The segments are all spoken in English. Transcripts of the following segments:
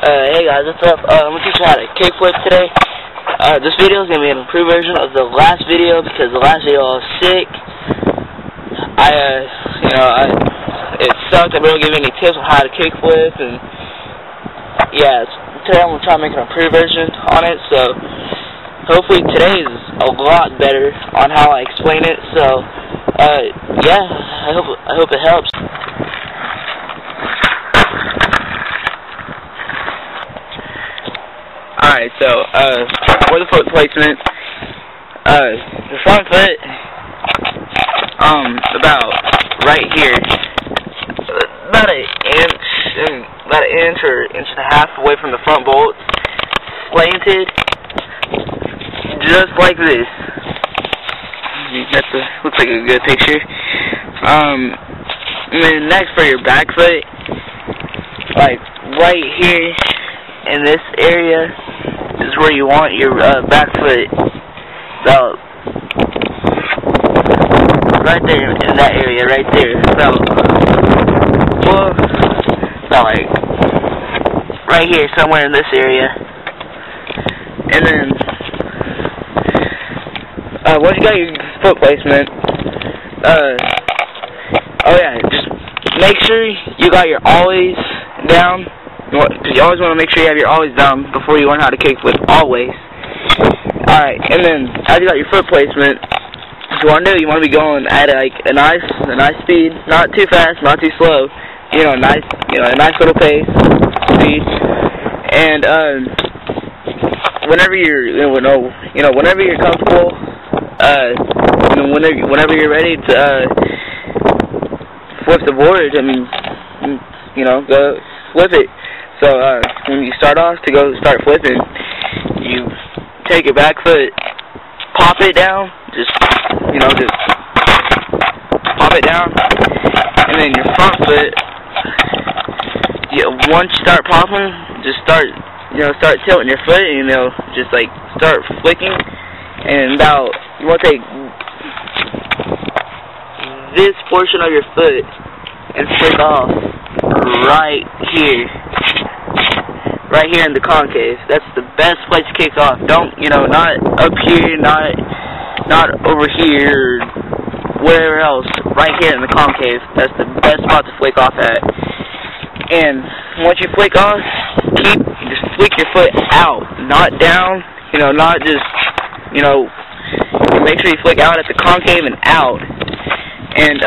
Hey guys, what's up? I'm gonna teach you how to kickflip today. This video is gonna be an improved version of the last video because the last video I was sick. It sucked. I didn't give any tips on how to kickflip, and yeah, today I'm gonna try to make an improved version on it. So hopefully today is a lot better on how I explain it. So yeah, I hope it helps. Alright, so, for the foot placement, the front foot, about right here, about an inch or inch and a half away from the front bolt, slanted, just like this. Looks like a good picture. And then next for your back foot, like right here in this area, is where you want your back foot. So right there in that area, right there. So like right here, somewhere in this area. And then once you got your foot placement, oh yeah, just make sure you got your ollies down. Because you always want to make sure you have your ollies down before you learn how to kickflip, always. Alright, and then after you got your foot placement, what you want to do, you want to be going at like a nice speed, not too fast, not too slow. A nice little pace, speed. And whenever you're whenever you're comfortable, whenever you're ready to flip the board, go flip it. So when you start off to go start flipping, you take your back foot, pop it down, just pop it down, and then your front foot. Once you start popping, just start tilting your foot, and just like start flicking, and you want to take this portion of your foot and flick off right here in the concave. That's the best place to kick off. Don't, not up here, not over here, or wherever else. Right here in the concave. That's the best spot to flick off at. And once you flick off, just flick your foot out, not down. Not just, make sure you flick out at the concave and out. And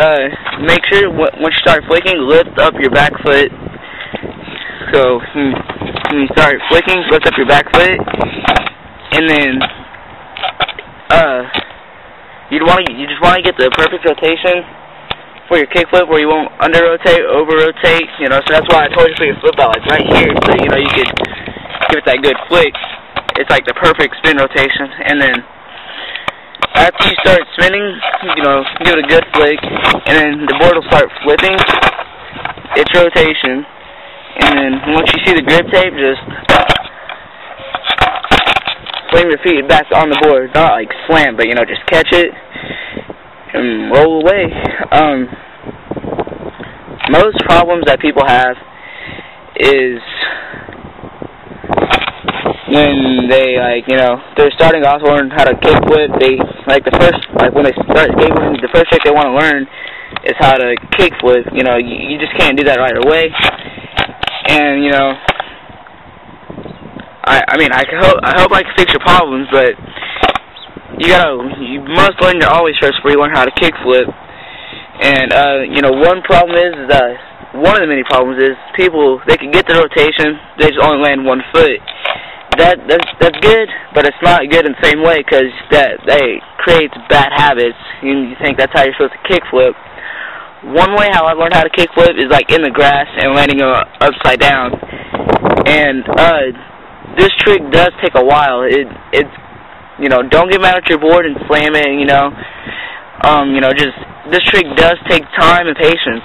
make sure once you start flicking, lift up your back foot. So when you start flicking, lift up your back foot, and then you just want to get the perfect rotation for your kickflip, where you won't under rotate, over rotate. So that's why I told you to put your flip out like right here, so you could give it that good flick. It's like the perfect spin rotation, and then after you start spinning, give it a good flick, and then the board will start flipping its rotation. And then once you see the grip tape, just slam your feet back on the board. Not like slam, but just catch it and roll away. Most problems that people have is when they they're starting off to learn how to kickflip. When they start skateboarding, the first trick they want to learn is how to kickflip. You just can't do that right away. And I hope I can fix your problems, but you must learn your ollies first before you learn how to kickflip. And one of the many problems is people, they can get the rotation, they just only land one foot. That's good, but it's not good in the same way, because that creates bad habits. You think that's how you're supposed to kickflip. One way how I learned how to kickflip is like in the grass and landing upside down. And this trick does take a while. Don't get mad at your board and slam it. This trick does take time and patience.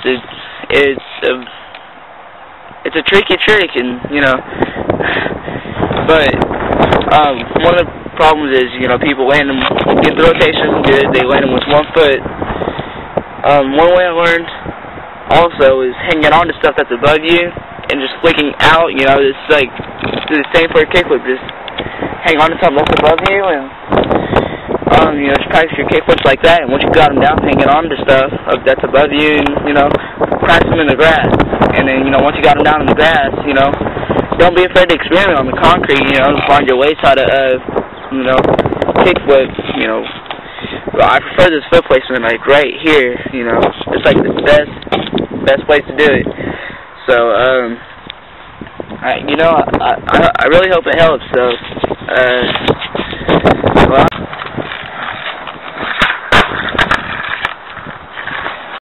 It's a tricky trick, and but one of the problems is people land them, get the rotation good, they land them with one foot. One way I learned also is hanging on to stuff that's above you and just flicking out, you know, it's like, do the same for a kickflip, just hang on to something that's above you, and, you know, just practice your kickflips like that, and once you got them down, hanging on to stuff that's above you, and, you know, practice them in the grass, and then, you know, once you got them down in the grass, you know, don't be afraid to experiment on the concrete, you know, find your ways how to, you know, kickflip, you know. Well, I prefer this foot placement, like, right here, you know, it's like the best place to do it. So, you know, I really hope it helps, so,